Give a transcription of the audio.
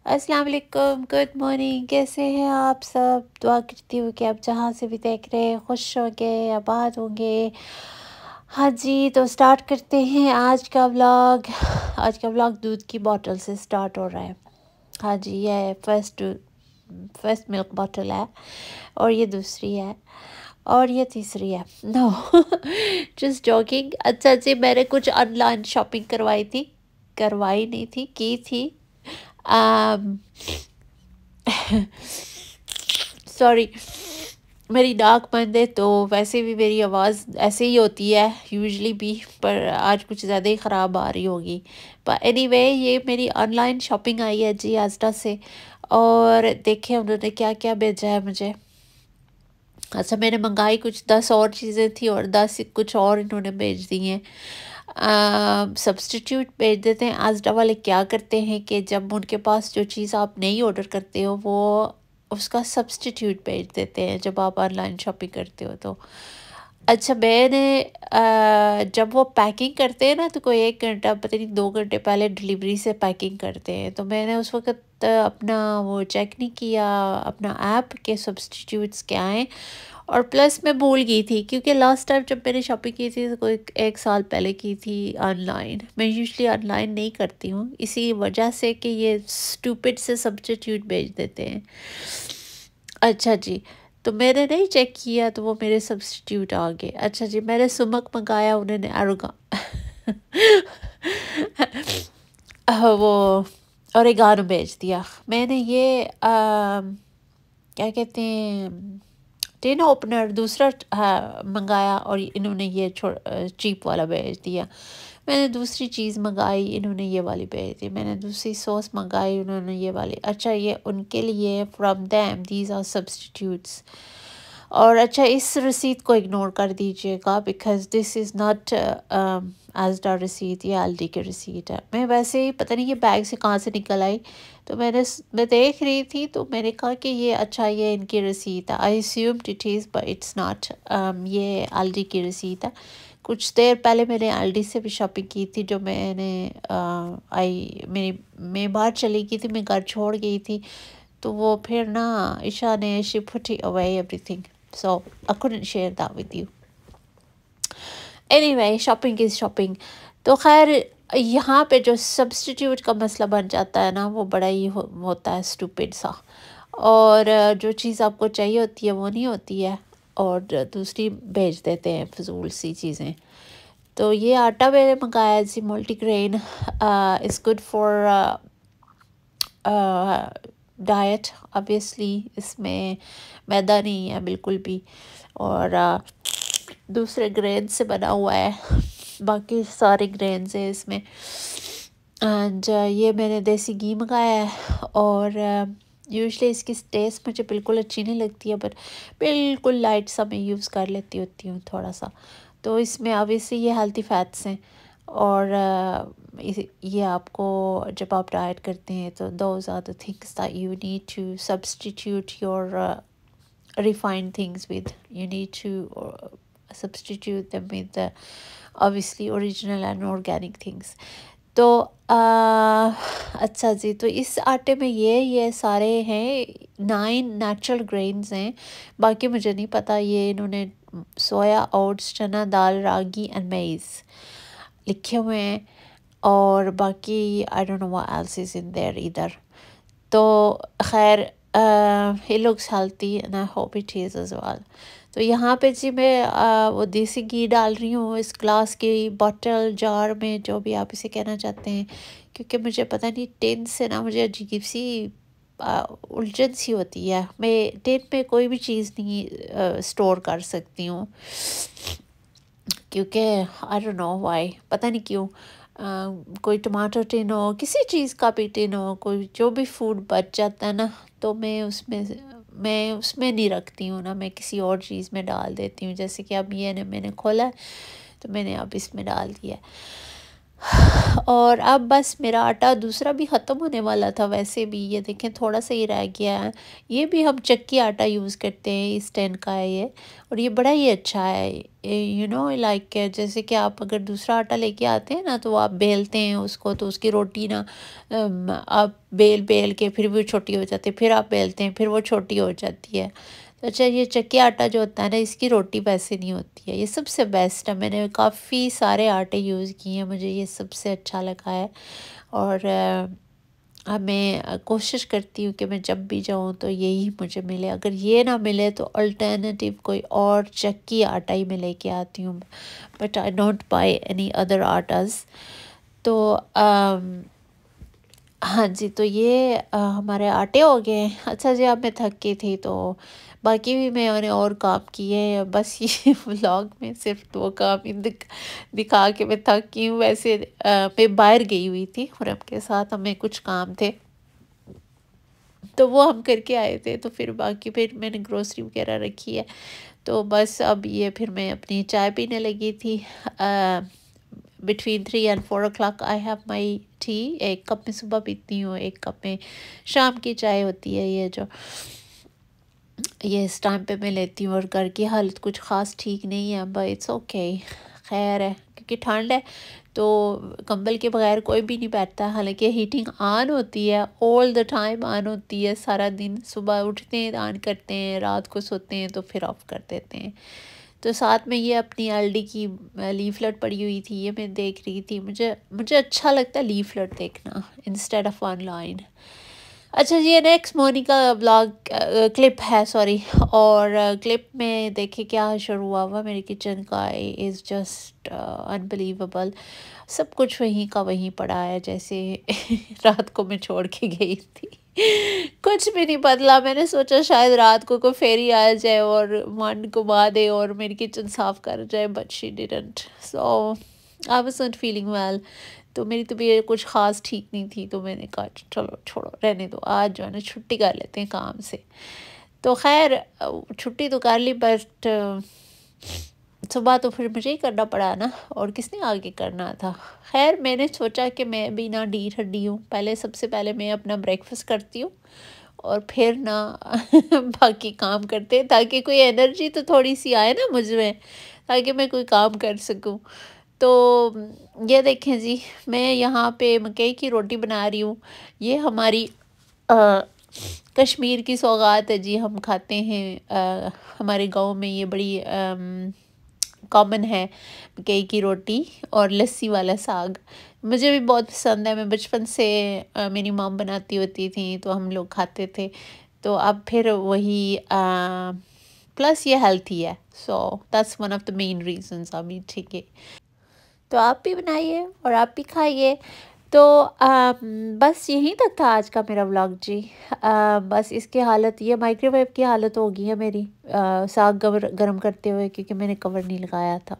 अस्सलाम वालेकुम, good morning. कैसे हैं आप सब? दुआ करती हूँ कि आप जहाँ से भी देख रहे हैं खुश होंगे, आबाद होंगे। हाँ जी, तो स्टार्ट करते हैं आज का व्लॉग। आज का व्लॉग दूध की बोतल से स्टार्ट हो रहा है। हाँ जी, ये फर्स्ट मिल्क बोतल है, और ये दूसरी है, और ये तीसरी है। No, just joking. अच्छा जी, मैंने कुछ ऑनलाइन शॉपिंग करवाई नहीं थी, की थी। सॉरी, मेरी नाक बंद है, तो वैसे भी मेरी आवाज़ ऐसे ही होती है यूजुअली भी, पर आज कुछ ज़्यादा ही ख़राब आ रही होगी। पर एनीवे, ये मेरी ऑनलाइन शॉपिंग आई है जी आस्टा से, और देखें उन्होंने क्या क्या भेजा है मुझे। अच्छा, मैंने मंगाई कुछ 10 और चीज़ें थी, और 10 कुछ और इन्होंने भेज दी हैं। सब्स्टिट्यूट भेज देते हैं। आज़डा वाले क्या करते हैं कि जब उनके पास जो चीज़ आप नहीं ऑर्डर करते हो, वो उसका सब्स्टिट्यूट भेज देते हैं जब आप ऑनलाइन शॉपिंग करते हो तो। अच्छा, मैंने जब वो पैकिंग करते हैं ना, तो कोई 1 घंटा पता नहीं 2 घंटे पहले डिलीवरी से पैकिंग करते हैं, तो मैंने उस वक़्त अपना वो चेक नहीं किया अपना ऐप के सब्स्टिट्यूट्स क्या हैं। और प्लस मैं भूल गई थी, क्योंकि लास्ट टाइम जब मैंने शॉपिंग की थी तो कोई 1 साल पहले की थी ऑनलाइन। मैं यूजुअली ऑनलाइन नहीं करती हूँ, इसी वजह से कि ये स्टूपिड से सब्स्टिट्यूट भेज देते हैं। अच्छा जी, तो मैंने नहीं चेक किया, तो वो मेरे सब्स्टिट्यूट आ गए। अच्छा जी, मैंने सुमक मंगाया, उन्होंने अरोगा वो ओरिगानो भेज दिया। मैंने ये क्या कहते हैं, टिन ओपनर दूसरा मंगाया, और इन्होंने ये चीप वाला भेज दिया। मैंने दूसरी चीज़ मंगाई, इन्होंने ये वाली भेज दी। मैंने दूसरी सॉस मंगाई, उन्होंने ये वाली। अच्छा, ये उनके लिए from them these are substitutes. और अच्छा, इस रसीद को इग्नोर कर दीजिएगा, because this is not Asda रसीद, ये अल्डी की रसीद है। मैं वैसे ही पता नहीं ये बैग से कहाँ से निकल आई, तो मैं देख रही थी, तो मैंने कहा कि ये अच्छा, ये इनकी रसीद है। I assumed it is, but it's not. ये अल्डी की रसीद है। कुछ देर पहले मैंने अल्डी से भी शॉपिंग की थी, जो मैं बाहर चली गई थी, मैं घर छोड़ गई थी, तो वो फिर ना ईशा ने she put away everything, so I couldn't share that with you. Anyway, shopping is shopping. तो खैर, यहाँ पे जो सब्स्टिट्यूट का मसला बन जाता है ना, वो बड़ा ही होता है स्टूपिड सा। और जो चीज़ आपको चाहिए होती है वो नहीं होती है, और दूसरी भेज देते हैं फजूल सी चीज़ें। तो ये आटा मैंने मंगाया जी, multigrain, is good for diet. Obviously इसमें मैदा नहीं है बिल्कुल भी, और दूसरे ग्रेन से बना हुआ है, बाकी सारे ग्रेन्स हैं इसमें। एंड ये मैंने देसी घी मंगाया है, और यूजुअली इसकी टेस्ट मुझे बिल्कुल अच्छी नहीं लगती है, बट बिल्कुल लाइट सा मैं यूज़ कर लेती होती हूँ थोड़ा सा। तो इसमें ऑब्वियसली ये हेल्दी फैट्स हैं, और ये आपको जब आप डाइट करते हैं, तो those are the things that you need to substitute your refined things with. You need to substitute them with the obviously original and organic things. तो अच्छा जी, तो इस आटे में ये सारे हैं 9 नेचुरल ग्रेन्स हैं। बाकी मुझे नहीं पता, ये इन्होंने सोया, ओट्स, चना दाल, रागी एंड मेज़ लिखे हुए हैं, और बाकी I don't know what else is in their इधर। तो खैर, it looks healthy and I hope it is as well. तो यहाँ पे जी मैं वो देसी घी डाल रही हूँ इस ग्लास की बॉटल, जार में, जो भी आप इसे कहना चाहते हैं, क्योंकि मुझे पता नहीं टिन से ना मुझे अजीब सी उलझन सी होती है। मैं टिन में कोई भी चीज़ नहीं स्टोर कर सकती हूँ, क्योंकि आई डोंट नो वाई, पता नहीं क्यों। कोई टमाटर टिन हो, किसी चीज़ का भी टिन हो, कोई जो भी फूड बच जाता है ना, तो मैं उसमें नहीं रखती हूँ ना, मैं किसी और चीज़ में डाल देती हूँ। जैसे कि अब ये मैंने खोला है, तो मैंने अब इसमें डाल दिया है। اور اب بس میرا آٹا دوسرا بھی ختم ہونے والا تھا ویسے بھی، یہ دیکھیں تھوڑا سا ہی رہ گیا ہے۔ یہ بھی ہم چکی آٹا یوز کرتے ہیں، اسٹین کا ہے یہ، اور یہ بڑا ہی اچھا ہے۔ لائک جیسے کہ آپ اگر دوسرا آٹا لے کے آتے ہیں نا تو آپ بیلتے ہیں اس کو، تو اس کی روٹی نا آپ بیل کے پھر وہ چھوٹی ہو جاتی ہے، پھر آپ بیلتے ہیں پھر وہ چھوٹی ہو جاتی ہے۔ تو اچھا یہ چکی آٹا جو ہوتا ہے نا اس کی روٹی ویسے نہیں ہوتی ہے، یہ سب سے بیسٹ ہے۔ میں نے کافی سارے آٹے یوز کیے ہیں، مجھے یہ سب سے اچھا لگا ہے۔ اور اب میں کوشش کرتی ہوں کہ میں جب بھی جاؤں تو یہی مجھے ملے، اگر یہ نہ ملے تو الٹرنیٹیو کوئی اور چکی آٹا ہی میں لے کے آتی ہوں، but I don't buy any other attas. تو ہاں جی، تو یہ ہمارے آٹے ہو گئے ہیں۔ اچھا جی، اب میں تھک گئی تھی تو باقی بھی میں نے اور کام کیے ہیں، بس یہ ولاگ میں صرف 2 کام ہی دکھا کے میں تھک گئی ہوں۔ ویسے میں باہر گئی ہوئی تھی خرم کے ساتھ، ہمیں کچھ کام تھے تو وہ ہم کر کے آئے تھے، تو پھر باقی پھر میں نے گروسری وغیرہ رکھی ہے، تو بس اب یہ پھر میں اپنی چائے پینے لگی تھی۔ Between 3 and 4 o'clock I have my tea، ایک کپ میں صبح پیتی ہوں، ایک کپ میں شام کی چائے ہوتی ہے یہ جو یہ اس ٹائم پہ میں لیتی ہوں۔ اور گھر کی حالت کچھ خاص ٹھیک نہیں ہے، بٹ اٹس اوکے، خیر ہے، کیونکہ ٹھنڈ ہے تو کمبل کے بغیر کوئی بھی نہیں بیٹھتا، حالانکہ ہیٹنگ آن ہوتی ہے، آل دا ٹائم آن ہوتی ہے، سارا دن صبح اٹھتے ہیں آن کرتے ہیں، رات کو سوتے ہیں تو پھر آف کر دیتے ہیں۔ تو ساتھ میں یہ اپنی ایل ڈی کی لیفلٹ پڑی ہوئی تھی، یہ میں دیکھ رہی تھی، مجھے اچھا لگتا ہے لیفلٹ دیکھنا انسٹیڈ آف آن لائن۔ اچھا جی، یہ نیکسٹ مارننگ کا بلاگ کلپ ہے، سوری، اور کلپ میں دیکھیں کیا شروع ہوا میرے کچن کا، از جسٹ انبلیویبل۔ سب کچھ وہیں کا وہیں پڑا ہے جیسے رات کو میں چھوڑ کے گئی تھی، کچھ بھی نہیں بدلا۔ میں نے سوچا شاید رات کو کوئی فیری آ جائے اور من گما دے اور میری کچن صاف کر جائے، but she didn't, so I was not feeling well. تو میری طبیعت کچھ خاص ٹھیک نہیں تھی، تو میں نے کہا چلو چھوڑو رہنے دو، آج جو ہے نا چھٹی کر لیتے ہیں کام سے۔ تو خیر چھٹی تو کر لی، بٹ صبح تو پھر مجھے ہی کرنا پڑا نا، اور کس نے آگے کرنا تھا۔ خیر میں نے سوچا کہ میں بھی نہ ڈھیٹ ہڈی ہوں، سب سے پہلے میں اپنا بریک فاسٹ کرتی ہوں اور پھر نہ باقی کام کرتے ہیں، تاکہ کوئی انرجی تو تھوڑی سی آئے نا مجھ میں، تاکہ میں کوئی کام کر سکوں۔ تو یہ دیکھیں جی، میں یہاں پہ مکئی کی روٹی بنا رہی ہوں، یہ ہماری کشمیر کی سوغات ہے جی، ہم کھاتے ہیں، ہمارے گاؤں میں یہ بڑی کامن ہے مکئی کی روٹی اور لسی والا ساگ، مجھے بھی بہت پسند ہے، میں بچپن سے میری مام بناتی ہوتی تھیں تو ہم لوگ کھاتے تھے، تو اب پھر وہی پلس یہ ہیلتھی ہے، so that's one of the main reasons ابھی، ٹھیک ہے۔ تو آپ بھی بنائیے اور آپ بھی کھائیے۔ تو بس یہیں تک تھا آج کا میرا ولاگ جی، بس اس کی حالت یہ مائکرو ویو کی حالت ہوگی ہے میری، ساگ گرم کرتے ہوئے، کیونکہ میں نے کور نہیں لگایا تھا۔